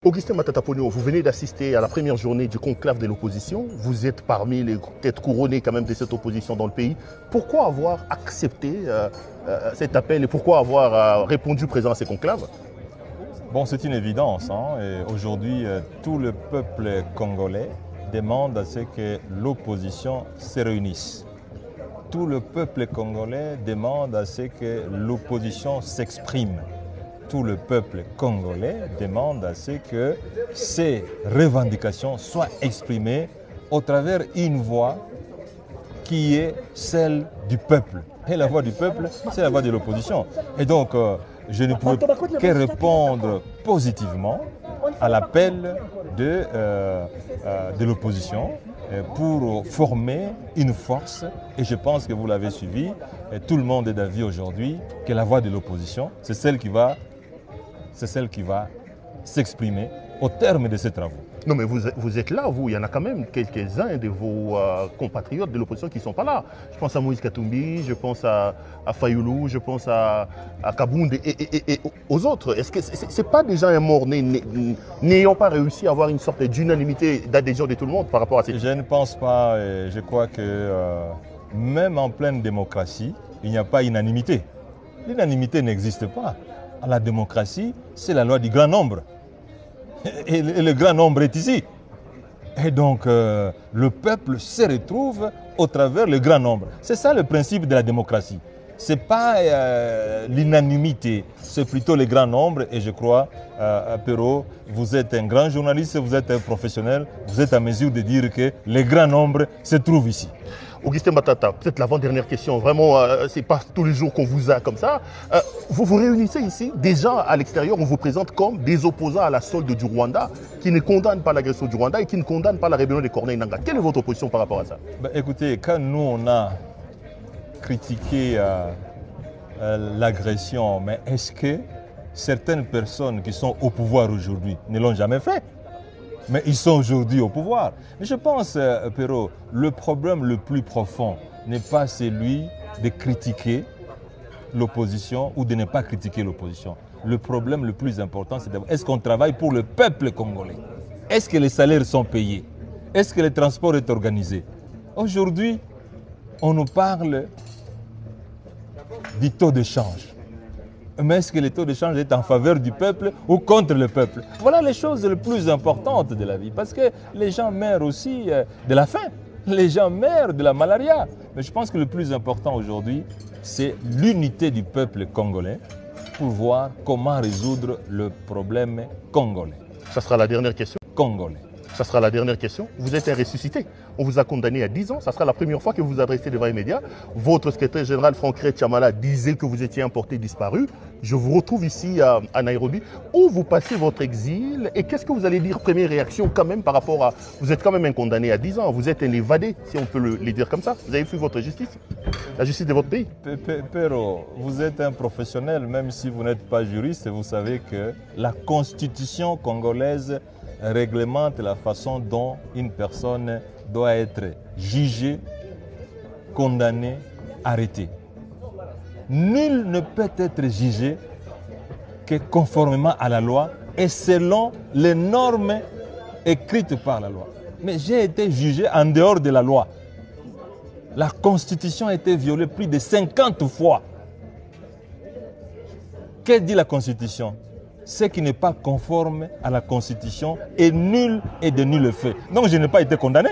Augustin Matata Ponyo, vous venez d'assister à la première journée du conclave de l'opposition. Vous êtes parmi les têtes couronnées quand même de cette opposition dans le pays. Pourquoi avoir accepté cet appel et pourquoi avoir répondu présent à ces conclaves? Bon, c'est une évidence. Aujourd'hui, tout le peuple congolais demande à ce que l'opposition se réunisse. Tout le peuple congolais demande à ce que l'opposition s'exprime. Tout le peuple congolais demande à ce que ces revendications soient exprimées au travers une voix qui est celle du peuple. Et la voix du peuple, c'est la voix de l'opposition. Et donc, je ne pouvais que répondre positivement à l'appel de l'opposition pour former une force. Et je pense que vous l'avez suivi, et tout le monde est d'avis aujourd'hui que la voix de l'opposition, c'est celle qui va s'exprimer au terme de ces travaux. Non mais vous êtes là, vous, il y en a quand même quelques-uns de vos compatriotes de l'opposition qui ne sont pas là. Je pense à Moïse Katumbi, je pense à Fayoulou, je pense à Kabound et aux autres. Est-ce que ce n'est pas déjà un mort-né n'ayant pas réussi à avoir une sorte d'unanimité, d'adhésion de tout le monde par rapport à ces... Je ne pense pas, et je crois que même en pleine démocratie, il n'y a pas unanimité. L'unanimité n'existe pas. La démocratie, c'est la loi du grand nombre. Et le grand nombre est ici. Et donc, le peuple se retrouve au travers le grand nombre. C'est ça le principe de la démocratie. Ce n'est pas l'unanimité, c'est plutôt le grand nombre. Et je crois, Perrault, vous êtes un grand journaliste, vous êtes un professionnel, vous êtes à mesure de dire que le grand nombre se trouve ici. Augustin Matata, peut-être l'avant-dernière question, vraiment, ce n'est pas tous les jours qu'on vous a comme ça. Vous vous réunissez ici, déjà à l'extérieur, on vous présente comme des opposants à la solde du Rwanda, qui ne condamnent pas l'agression du Rwanda et qui ne condamnent pas la rébellion des Corneilles Nangaa. Quelle est votre position par rapport à ça? Écoutez, quand nous, on a critiqué l'agression, mais est-ce que certaines personnes qui sont au pouvoir aujourd'hui ne l'ont jamais fait? Mais ils sont aujourd'hui au pouvoir. Mais je pense, Perrault, le problème le plus profond n'est pas celui de critiquer l'opposition ou de ne pas critiquer l'opposition. Le problème le plus important, c'est d'abord, est-ce qu'on travaille pour le peuple congolais? Est-ce que les salaires sont payés? Est-ce que le transport est organisé? Aujourd'hui, on nous parle du taux de change. Mais est-ce que le taux de change est en faveur du peuple ou contre le peuple? Voilà les choses les plus importantes de la vie. Parce que les gens meurent aussi de la faim. Les gens meurent de la malaria. Mais je pense que le plus important aujourd'hui, c'est l'unité du peuple congolais pour voir comment résoudre le problème congolais. Ça sera la dernière question. Congolais. Ça sera la dernière question. Vous êtes un ressuscité. On vous a condamné à 10 ans. Ça sera la première fois que vous vous adressez devant les médias. Votre secrétaire général, Franck Chamala, disait que vous étiez importé disparu. Je vous retrouve ici à Nairobi. Où vous passez votre exil et qu'est-ce que vous allez dire? Première réaction quand même par rapport à... Vous êtes quand même un condamné à 10 ans. Vous êtes un évadé, si on peut le dire comme ça. Vous avez fui votre justice, la justice de votre pays. Perrault, vous êtes un professionnel, même si vous n'êtes pas juriste. Vous savez que la constitution congolaise réglemente la façon dont une personne doit être jugée, condamnée, arrêtée. Nul ne peut être jugé que conformément à la loi et selon les normes écrites par la loi. Mais j'ai été jugé en dehors de la loi. La Constitution a été violée plus de 50 fois. Que dit la Constitution? Ce qui n'est pas conforme à la Constitution est nul et de nul fait. Donc je n'ai pas été condamné.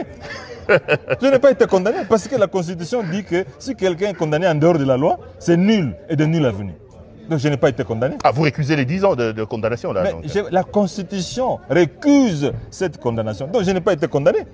Je n'ai pas été condamné parce que la Constitution dit que si quelqu'un est condamné en dehors de la loi, c'est nul et de nul avenir. Donc je n'ai pas été condamné. Ah, vous récusez les 10 ans de condamnation là? Mais la Constitution récuse cette condamnation. Donc je n'ai pas été condamné.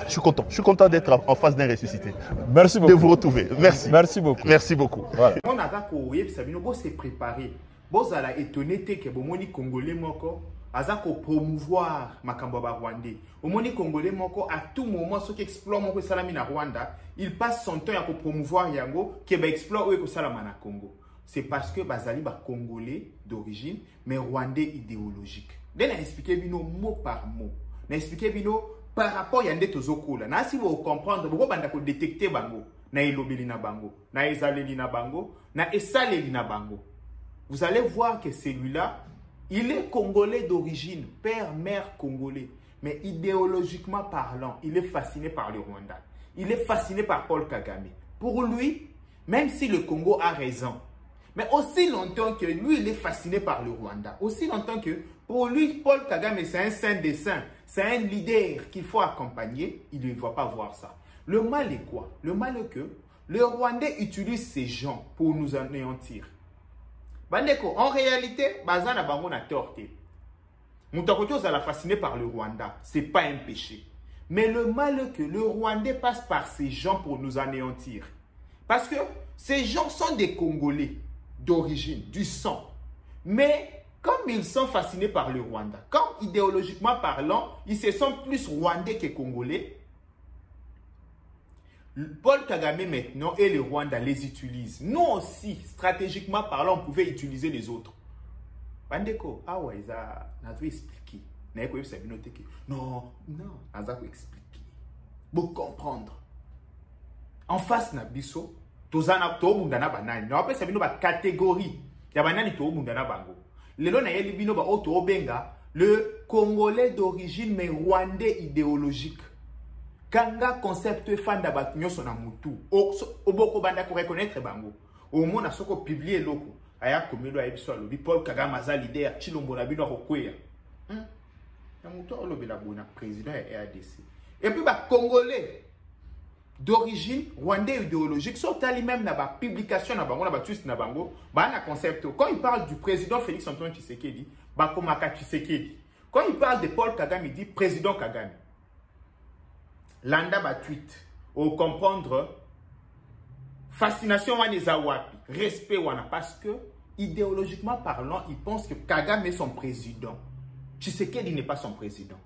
Je suis content d'être en face d'un ressuscité. Merci beaucoup. De vous retrouver. Merci. Merci beaucoup. Merci beaucoup. Voilà. On a s'est préparé. Vous allez étonner que les Congolais moko azako promouvoir makambo ba Rwandais. Au moni Congolais moko à tout moment ceux qui explorent moko salami na Rwanda, il passe son temps à promouvoir yango qui ba explore ou ko salama na Congo. C'est parce que bazali ba Congolais d'origine mais Rwandais idéologique. Dès na expliquer bino mot par mot. Na expliquer bino par rapport à yande tozokola. Na si vous comprendre, vous banda ko détecter bango, na ilobeli na bango, na ezaleli na bango, na esaleli na bango. Vous allez voir que celui-là Il est congolais d'origine, père, mère congolais. Mais idéologiquement parlant, il est fasciné par le Rwanda. Il est fasciné par Paul Kagame. Pour lui, même si le Congo a raison, mais aussi longtemps que lui, il est fasciné par le Rwanda, aussi longtemps que pour lui, Paul Kagame, c'est un saint des saints, c'est un leader qu'il faut accompagner, il ne va pas voir ça. Le mal est quoi? Le mal est que le Rwandais utilise ces gens pour nous anéantir. Bandeko, en réalité, Bazana Bango n'a torté. Moutakoto a fasciné par le Rwanda, ce n'est pas un péché. Mais le mal est que le Rwandais passe par ces gens pour nous anéantir. Parce que ces gens sont des Congolais d'origine, du sang. Mais comme ils sont fascinés par le Rwanda, comme idéologiquement parlant, ils se sentent plus Rwandais que Congolais, Paul Kagame maintenant et le Rwanda les utilisent. Nous aussi, stratégiquement parlant, on pouvait utiliser les autres. Bandeko, ah ouais, ça n'a pas expliqué. Non, non, ça n'a pas expliqué. Pour comprendre. En face, Nabiso, tozana to mundana banani. Na apesa bino ba catégorie. Ya banani to mundana bango. Lelo na yeli bino ba oto benga le Congolais d'origine mais Rwandais idéologique. Kanga concept fanda ba nyoso na mutu. Oboko banda ko reconnaître bango. Au mona soko publier loko. Aya komelo ya biso alobi Paul Kagame aza leader Chilombo na bino ko kweya. Na mutu olobi la bona président ya RDC. Et puis ba Congolais d'origine rwandais idéologique, sont allés même dans la publication, dans la twist, dans la concept. Quand il parle du président Félix Antoine Tshisekedi, Bakomaka Tshisekedi. Quand il parle de Paul Kagame, il dit président Kagame. Landa ba tweet. Au comprendre, fascination wana wapi, respect wana, parce que idéologiquement parlant, il pense que Kagame est son président. Tshisekedi n'est pas son président.